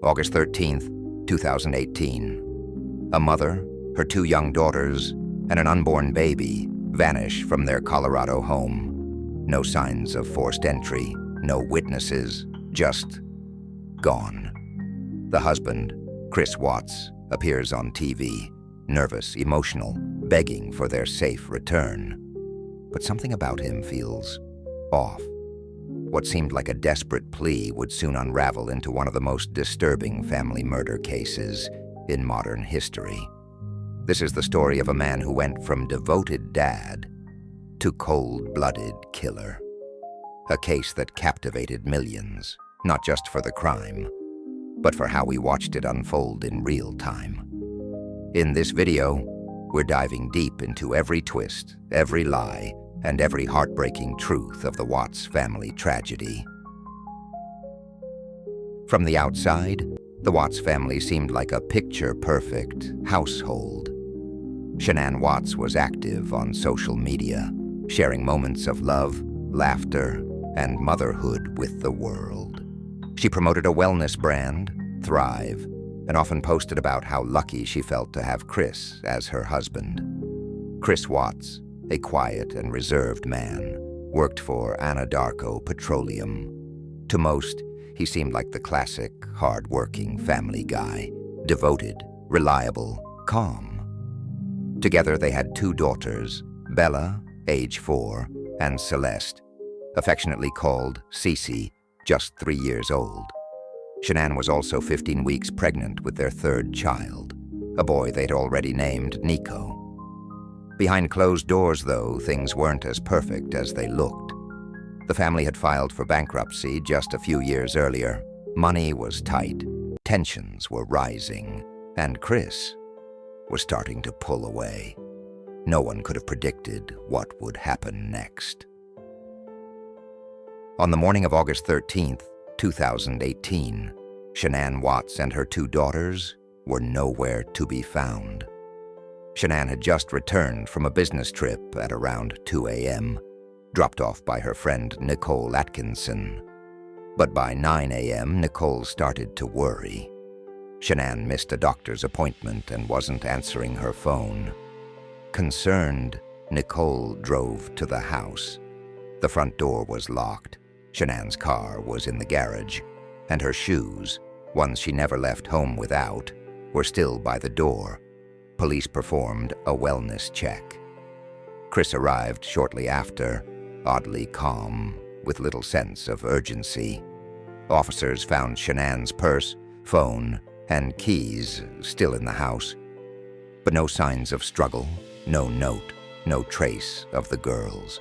August 13th, 2018. A mother, her 2 young daughters, and an unborn baby vanish from their Colorado home. No signs of forced entry, no witnesses, just gone. The husband, Chris Watts, appears on TV, nervous, emotional, begging for their safe return. But something about him feels off. What seemed like a desperate plea would soon unravel into one of the most disturbing family murder cases in modern history. This is the story of a man who went from devoted dad to cold-blooded killer. A case that captivated millions, not just for the crime, but for how we watched it unfold in real time. In this video, we're diving deep into every twist, every lie, and every heartbreaking truth of the Watts family tragedy. From the outside, the Watts family seemed like a picture-perfect household. Shanann Watts was active on social media, sharing moments of love, laughter, and motherhood with the world. She promoted a wellness brand, Thrive, and often posted about how lucky she felt to have Chris as her husband. Chris Watts, a quiet and reserved man, worked for Anadarko Petroleum. To most, he seemed like the classic, hard-working family guy, devoted, reliable, calm. Together they had 2 daughters, Bella, age 4, and Celeste, affectionately called Cece, just 3 years old. Shanann was also 15 weeks pregnant with their 3rd child, a boy they'd already named Nico. Behind closed doors, though, things weren't as perfect as they looked. The family had filed for bankruptcy just a few years earlier. Money was tight, tensions were rising, and Chris was starting to pull away. No one could have predicted what would happen next. On the morning of August 13th, 2018, Shanann Watts and her 2 daughters were nowhere to be found. Shanann had just returned from a business trip at around 2 a.m., dropped off by her friend Nicole Atkinson. But by 9 a.m., Nicole started to worry. Shanann missed a doctor's appointment and wasn't answering her phone. Concerned, Nicole drove to the house. The front door was locked. Shanann's car was in the garage, and her shoes, ones she never left home without, were still by the door. Police performed a wellness check. Chris arrived shortly after, oddly calm, with little sense of urgency. Officers found Shanann's purse, phone, and keys still in the house, but no signs of struggle, no note, no trace of the girls.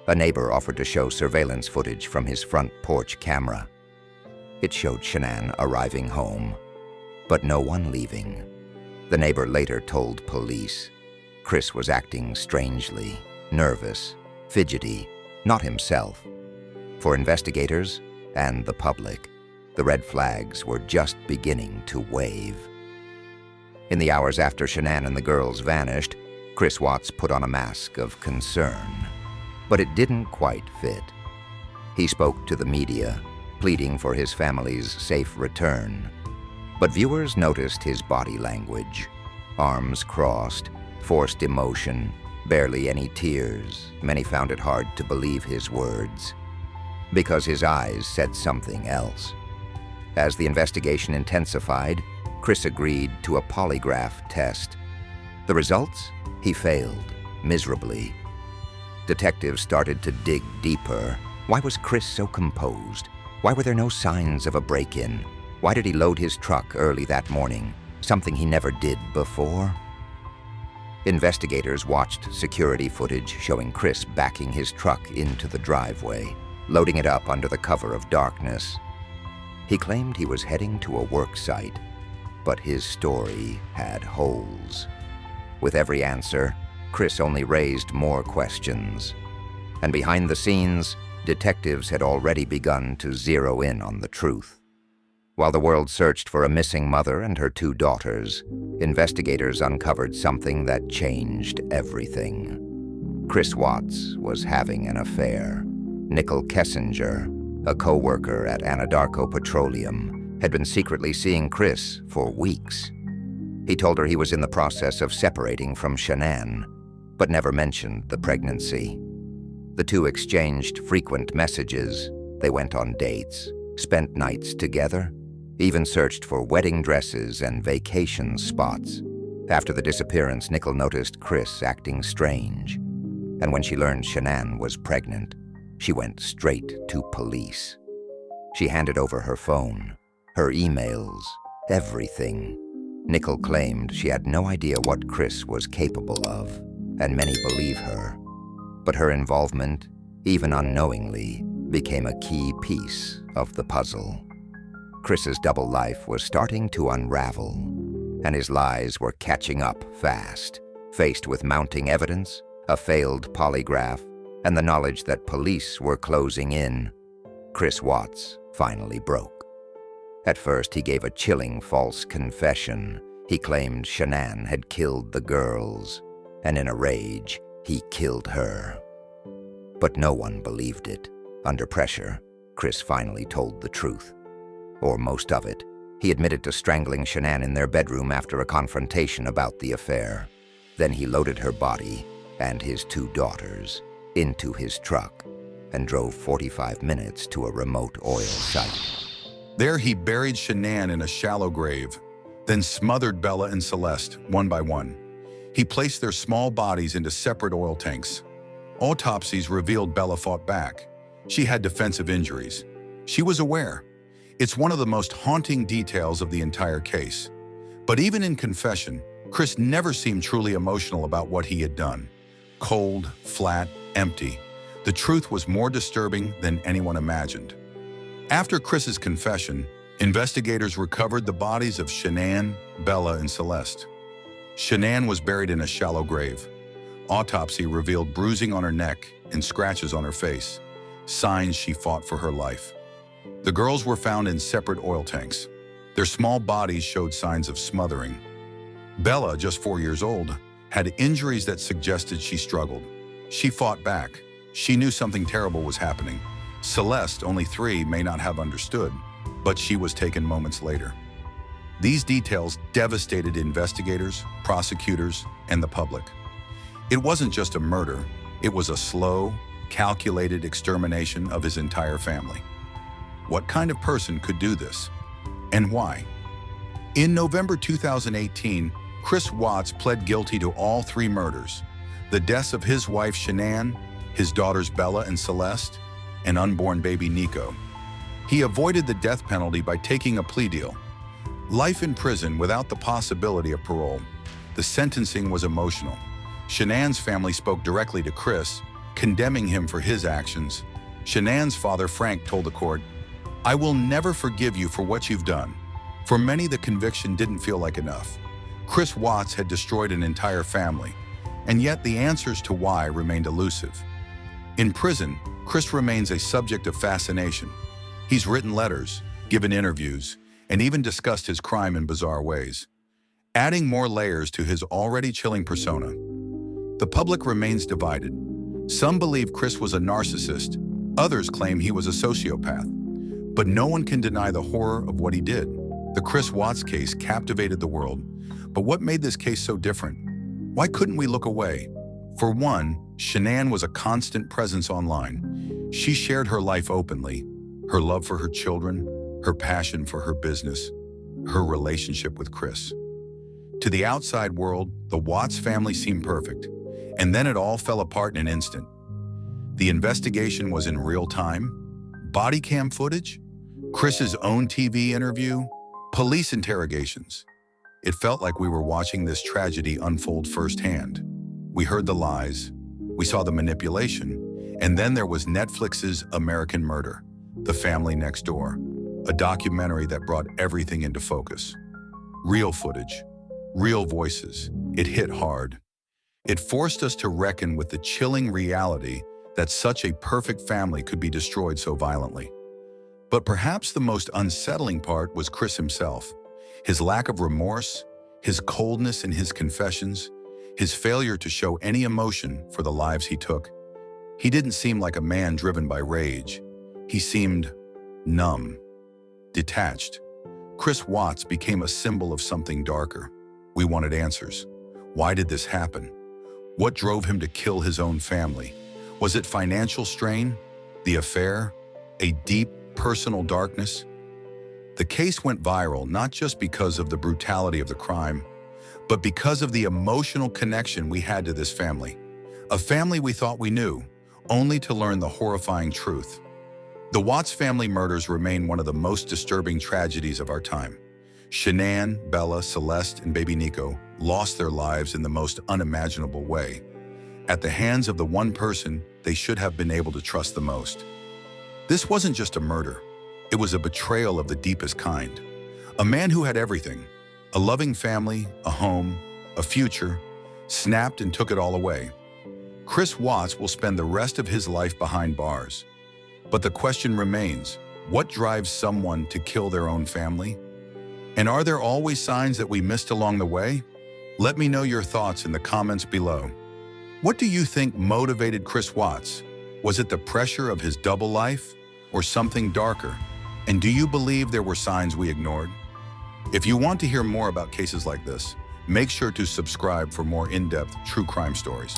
A neighbor offered to show surveillance footage from his front porch camera. It showed Shanann arriving home, but no one leaving. The neighbor later told police Chris was acting strangely, nervous, fidgety, not himself. For investigators and the public, the red flags were just beginning to wave. In the hours after Shanann and the girls vanished, Chris Watts put on a mask of concern. But it didn't quite fit. He spoke to the media, pleading for his family's safe return. But viewers noticed his body language. Arms crossed, forced emotion, barely any tears. Many found it hard to believe his words, because his eyes said something else. As the investigation intensified, Chris agreed to a polygraph test. The results? He failed, miserably. Detectives started to dig deeper. Why was Chris so composed? Why were there no signs of a break-in? Why did he load his truck early that morning, something he never did before? Investigators watched security footage showing Chris backing his truck into the driveway, loading it up under the cover of darkness. He claimed he was heading to a work site, but his story had holes. With every answer, Chris only raised more questions. And behind the scenes, detectives had already begun to zero in on the truth. While the world searched for a missing mother and her 2 daughters, investigators uncovered something that changed everything. Chris Watts was having an affair. Nicole Kessinger, a co-worker at Anadarko Petroleum, had been secretly seeing Chris for weeks. He told her he was in the process of separating from Shanann, but never mentioned the pregnancy. The two exchanged frequent messages. They went on dates, spent nights together, even searched for wedding dresses and vacation spots. After the disappearance, Nickel noticed Chris acting strange, and when she learned Shanann was pregnant, she went straight to police. She handed over her phone, her emails, everything. Nickel claimed she had no idea what Chris was capable of, and many believe her. But her involvement, even unknowingly, became a key piece of the puzzle. Chris's double life was starting to unravel, and his lies were catching up fast. Faced with mounting evidence, a failed polygraph, and the knowledge that police were closing in, Chris Watts finally broke. At first, he gave a chilling false confession. He claimed Shanann had killed the girls, and in a rage, he killed her. But no one believed it. Under pressure, Chris finally told the truth. Or most of it. He admitted to strangling Shanann in their bedroom after a confrontation about the affair. Then he loaded her body and his 2 daughters into his truck and drove 45 minutes to a remote oil site. There he buried Shanann in a shallow grave, then smothered Bella and Celeste one by one. He placed their small bodies into separate oil tanks. Autopsies revealed Bella fought back. She had defensive injuries. She was aware. It's one of the most haunting details of the entire case. But even in confession, Chris never seemed truly emotional about what he had done. Cold, flat, empty. The truth was more disturbing than anyone imagined. After Chris's confession, investigators recovered the bodies of Shanann, Bella, and Celeste. Shanann was buried in a shallow grave. Autopsy revealed bruising on her neck and scratches on her face, signs she fought for her life. The girls were found in separate oil tanks. Their small bodies showed signs of smothering. Bella, just 4 years old, had injuries that suggested she struggled. She fought back. She knew something terrible was happening. Celeste, only 3, may not have understood, but she was taken moments later. These details devastated investigators, prosecutors, and the public. It wasn't just a murder, it was a slow, calculated extermination of his entire family. What kind of person could do this? And why? In November 2018, Chris Watts pled guilty to all 3 murders: the deaths of his wife Shanann, his daughters Bella and Celeste, and unborn baby Nico. He avoided the death penalty by taking a plea deal. Life in prison without the possibility of parole. The sentencing was emotional. Shanann's family spoke directly to Chris, condemning him for his actions. Shanann's father, Frank, told the court, "I will never forgive you for what you've done." For many, the conviction didn't feel like enough. Chris Watts had destroyed an entire family, and yet the answers to why remained elusive. In prison, Chris remains a subject of fascination. He's written letters, given interviews, and even discussed his crime in bizarre ways, adding more layers to his already chilling persona. The public remains divided. Some believe Chris was a narcissist, others claim he was a sociopath. But no one can deny the horror of what he did. The Chris Watts case captivated the world, but what made this case so different? Why couldn't we look away? For one, Shanann was a constant presence online. She shared her life openly, her love for her children, her passion for her business, her relationship with Chris. To the outside world, the Watts family seemed perfect, and then it all fell apart in an instant. The investigation was in real time. Body cam footage, Chris's own TV interview, police interrogations. It felt like we were watching this tragedy unfold firsthand. We heard the lies, we saw the manipulation, and then there was Netflix's American Murder, The Family Next Door, a documentary that brought everything into focus. Real footage, real voices. It hit hard. It forced us to reckon with the chilling reality that such a perfect family could be destroyed so violently. But perhaps the most unsettling part was Chris himself. His lack of remorse, his coldness in his confessions, his failure to show any emotion for the lives he took. He didn't seem like a man driven by rage. He seemed numb, detached. Chris Watts became a symbol of something darker. We wanted answers. Why did this happen? What drove him to kill his own family? Was it financial strain? The affair? A deep, personal darkness? The case went viral not just because of the brutality of the crime, but because of the emotional connection we had to this family. A family we thought we knew, only to learn the horrifying truth. The Watts family murders remain one of the most disturbing tragedies of our time. Shanann, Bella, Celeste, and baby Nico lost their lives in the most unimaginable way, at the hands of the one person they should have been able to trust the most. This wasn't just a murder. It was a betrayal of the deepest kind. A man who had everything, a loving family, a home, a future, snapped and took it all away. Chris Watts will spend the rest of his life behind bars. But the question remains, what drives someone to kill their own family? And are there always signs that we missed along the way? Let me know your thoughts in the comments below. What do you think motivated Chris Watts? Was it the pressure of his double life or something darker? And do you believe there were signs we ignored? If you want to hear more about cases like this, make sure to subscribe for more in-depth true crime stories.